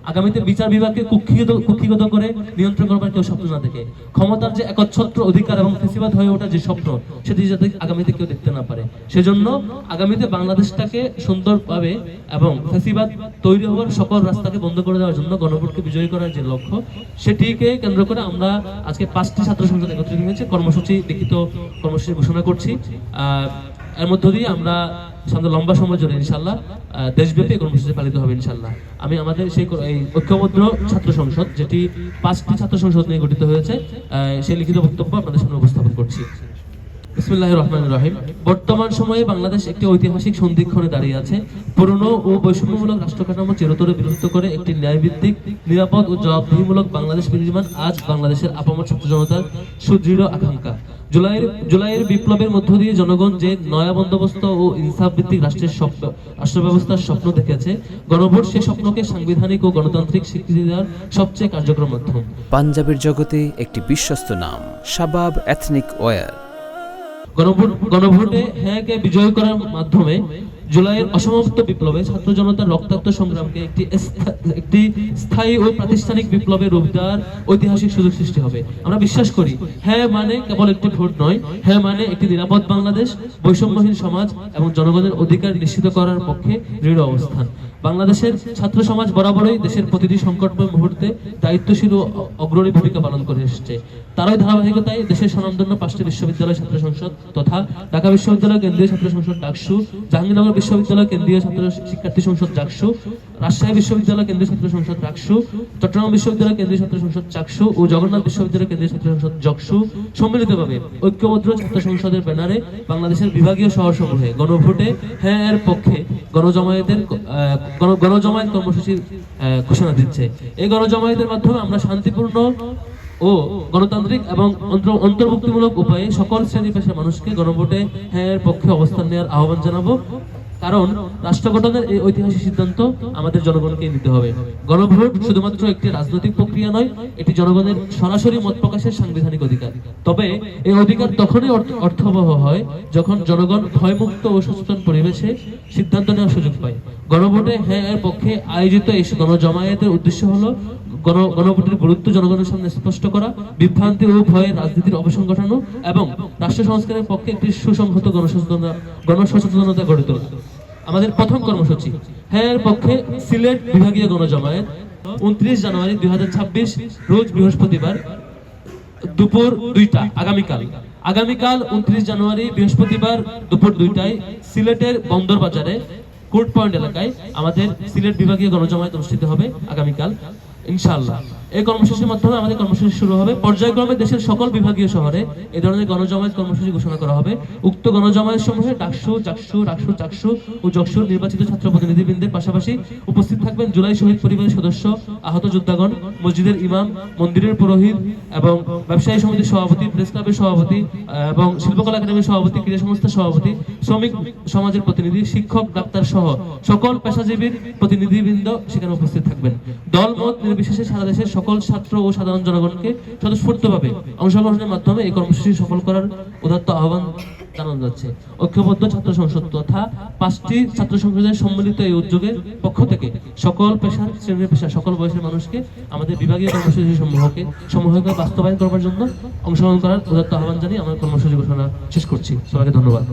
আগামীতে বিচার বিভাগকে কুক্ষিগত করে নিয়ন্ত্রণ করবার কেউ স্বপ্ন না দেখে, ক্ষমতার যে একচ্ছত্র অধিকার এবং ফেসিবাদ হয়ে ওঠা যে স্বপ্ন, সেটি যাতে আগামীতে কেউ দেখতে না পারে। সেজন্য আগামীতে বাংলাদেশটাকে সুন্দরভাবে এবং ফেসিবাদ তৈরি হওয়ার সকল রাস্তাকে বন্ধ করে দেওয়ার জন্য গণভোটকে বিজয়ী করার যে লক্ষ্য, সেটিকে কেন্দ্র করে আমরা আজকে 5টি ছাত্র সংসদ একত্রিত হয়েছে কর্মসূচি, লিখিত কর্মসূচি ঘোষণা করছি। এর মধ্য দিয়ে আমরা সামনে লম্বা সময় জন্য ইনশাল্লাহ দেশব্যাপী কর্মসূচি পালিত হবে ইনশাল্লাহ। আমি আমাদের সেই ঐক্যবদ্ধ ছাত্র সংসদ, যেটি 5টি ছাত্র সংসদ নিয়ে গঠিত হয়েছে, সেই লিখিত বক্তব্য আপনাদের সামনে উপস্থাপন করছি। বিসমিল্লাহির রহমানির রহিম। বর্তমান সময়ে বাংলাদেশ একটি ঐতিহাসিক সন্ধিক্ষণে দাঁড়িয়ে আছে। পুরনো ও বৈষম্যমূলক রাষ্ট্রকাঠামো চিরতরে বিলুপ্ত করে একটি ন্যায়ভিত্তিক, নিরাপদ ও জবাবদিহিমূলক বাংলাদেশ বিনির্মাণ আজ বাংলাদেশের আপামর ছাত্র জনতার সুদৃঢ় আকাঙ্ক্ষা। জুলাইয়ের বিপ্লবের মধ্য দিয়ে জনগণ যে নয়া বন্দোবস্ত ও ইনসাফ ভিত্তিক রাষ্ট্র ব্যবস্থার স্বপ্ন দেখেছে, গণভোট সেই স্বপ্নকে সাংবিধানিক ও গণতান্ত্রিক স্বীকৃতি দেওয়ার সবচেয়ে কার্যকর মাধ্যম। পাঞ্জাবের জগতে একটি বিশ্বস্ত নাম, শাবাব এথনিক ওয়্যার। গণভোটে হ্যাঁকে বিজয় করার মাধ্যমে জুলাইয়ের অসমাপ্ত বিপ্লবে ছাত্র জনতার রক্তাক্ত সংগ্রামকে একটি স্থায়ী ও প্রাতিষ্ঠানিক বিপ্লবের রূপ দেওয়ার ঐতিহাসিক সুযোগ সৃষ্টি হবে। আমরা বিশ্বাস করি, হ্যাঁ মানে কেবল একটি ভোট নয়, হ্যাঁ মানে একটি নিরাপদ বাংলাদেশ, বৈষম্যহীন সমাজ এবং জনগণের অধিকার নিশ্চিত করার পক্ষে দৃঢ় অবস্থান। বাংলাদেশের ছাত্র সমাজ বরাবরই দেশের প্রতিটি সংকটময় মুহূর্তে দায়িত্বশীল ও অগ্রণী ভূমিকা পালন করে এসেছে। তারই ধারাবাহিকতায় দেশের স্বনামধন্য 5টি বিশ্ববিদ্যালয় ছাত্র সংসদ তথা ঢাকা বিশ্ববিদ্যালয় কেন্দ্রীয় ছাত্র সংসদ ডাকসু, জাহাঙ্গীরনগর বিশ্ববিদ্যালয় কেন্দ্রীয় ছাত্র শিক্ষার্থী সংসদ জাকসু, রাজশাহী বিশ্ববিদ্যালয় কেন্দ্রীয় ছাত্র সংসদ রাকসু, চট্টগ্রাম বিশ্ববিদ্যালয় কেন্দ্রীয় ছাত্র সংসদ চাকসু ও জগন্নাথ বিশ্ববিদ্যালয় কেন্দ্রীয় ছাত্র সংসদ জকসু সম্মিলিতভাবে ঐক্যবদ্ধ ছাত্র সংসদের ব্যানারে বাংলাদেশের বিভাগীয় শহরসমূহে গণভোটে হ্যাঁ এর পক্ষে গণজমায়েত কর্মসূচির ঘোষণা দিচ্ছে। এই গণজমায়েতের মাধ্যমে আমরা শান্তিপূর্ণ ও গণতান্ত্রিক এবং অন্তর্ভুক্তিমূলক উপায়ে সকল শ্রেণী পেশার মানুষকে গণভোটে হ্যাঁ এর পক্ষে অবস্থান নেওয়ার আহ্বান জানাবো। কারণ রাষ্ট্র গঠনের এই ঐতিহাসিক সিদ্ধান্ত আমাদের জনগণকে নিতে হবে। গণভোট শুধুমাত্র একটি রাজনৈতিক প্রক্রিয়া নয়, এটি জনগণের সরাসরি মত প্রকাশের সাংবিধানিক অধিকার। তবে এই অধিকার তখনই অর্থবহ হয় যখন জনগণ ভয়মুক্ত ও সচেতন পরিবেশে সিদ্ধান্ত নেওয়ার সুযোগ পায়। গণভোটে হ্যাঁ এর পক্ষে আয়োজিত এই গণজমায়েতের উদ্দেশ্য হলো গণভোটের গুরুত্ব জনগণের সামনে স্পষ্ট করা, বিভ্রান্তি ও ভয়ের রাজনীতির অবসান ঘটানো এবং রাষ্ট্র সংস্কারের পক্ষে একটি সুসংহত গণসচেতনতা গড়ে তোলা। আমাদের প্রথম কর্মসূচি হ্যাঁ এর পক্ষে সিলেট বিভাগীয় গণজমায়েত 29 জানুয়ারি 2026 রোজ বৃহস্পতিবার দুপুর 2টা। আগামীকাল 29 জানুয়ারি বৃহস্পতিবার দুপুর 2টায় সিলেটের বন্দর বাজারে কোর্ট পয়েন্ট এলাকায় আমাদের সিলেট বিভাগীয় গণজমায়েত অনুষ্ঠিত হবে আগামীকাল ইনশাআল্লাহ। এই কর্মসূচির মাধ্যমে আমাদের কর্মসূচি শুরু হবে। পর্যায়ক্রমে দেশের সকল বিভাগীয় শহরে এই ধরনের গণজমায়েত কর্মসূচি ঘোষণা করা হবে। উক্ত গণজমায়েত সমূহে ডাকসু, জাকসু, রাকসু, চাকসু ও জকসুর নির্বাচিত ছাত্র প্রতিনিধিবৃন্দের পাশাপাশি উপস্থিত থাকবেন জুলাই শহীদ পরিবারের সদস্য, আহত যোদ্ধাগণ, মসজিদের ইমাম, মন্দিরের পুরোহিত এবং ব্যবসায়ী সমিতির সভাপতি, প্রেস ক্লাবের সভাপতি এবং শিল্পকলা একাডেমির সভাপতি, ক্রীড়া সংস্থার সভাপতি, শ্রমিক সমাজের প্রতিনিধি, শিক্ষক, ডাক্তার সহ সকল পেশাজীবীর প্রতিনিধিবৃন্দ সেখানে উপস্থিত থাকবেন। দল মত নির্বিশেষে সারা দেশের সকল ছাত্র ও সাধারণ জনগণকে স্বতঃস্ফূর্তভাবে অংশগ্রহণের মাধ্যমে এই কর্মসূচি সফল করার উদাত্ত আহ্বান জানানো যাচ্ছে। ঐক্যবদ্ধ ছাত্র সংসদ তথা 5টি ছাত্র সংসদের সম্মিলিত এই উদ্যোগের পক্ষ থেকে সকল পেশার শ্রেণীর পেশা সকল বয়সের মানুষকে আমাদের বিভাগীয় কর্মসূচি সমূহকে বাস্তবায়ন করার জন্য অংশগ্রহণ করার উদাত্ত আহ্বান জানিয়ে আমার কর্মসূচি ঘোষণা শেষ করছি। সবাইকে ধন্যবাদ।